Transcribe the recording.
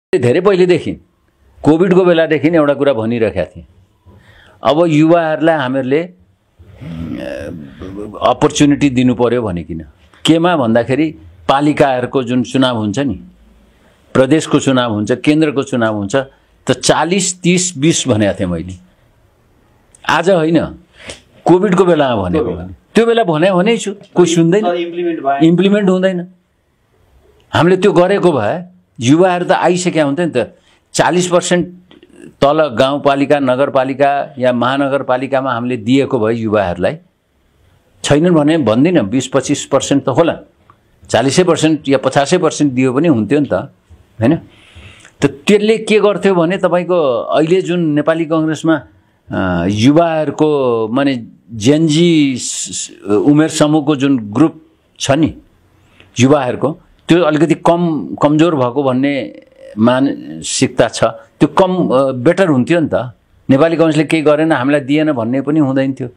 धेरै पहिलेदेखि कोभिडको बेलादेखि एउटा कुरा भनिरहेका थिएँ। अब युवाहरूलाई हामीहरूले अपर्च्युनिटी दिनु पर्यो भनिकिन केमा भन्दाखेरि पालिकाहरूको जुन चुनाव हुन्छ नि, प्रदेशको चुनाव हुन्छ, केन्द्रको चुनाव हुन्छ, त 40 30 20 भनेको थिएँ मैले। आज होइन, कोभिडको बेलामा भनेको। त्यो बेला भने छु, कोही सुन्दैन, इम्प्लिमेन्ट हुँदैन। हामीले त्यो गरेको भए युवाहरू त आइसक्या हुन्थ्यो नि त। 40% तल गाउँपालिका, नगरपालिका या महानगरपालिकामा हामीले दिएको भए युवाहरूलाई छैनन् भने भन्दिनँ, 20-25% त होला, 40% या 50% दियो पनि हुन्थ्यो नि त, हैन? त त्यसले के गर्थ्यो भने तपाईको अहिले जुन नेपाली कांग्रेसमा युवाहरूको माने जेनजी उमेर समूहको जुन ग्रुप छ नि युवाहरूको, त्यो अलिकति कमजोर भएको भन्ने मानसिकता छ। त्यो बेटर हुन्थ्यो नि त। नेपाली कांग्रेसले केही गरेन, हामीलाई दिएन भन्ने पनि हुँदैन थियो।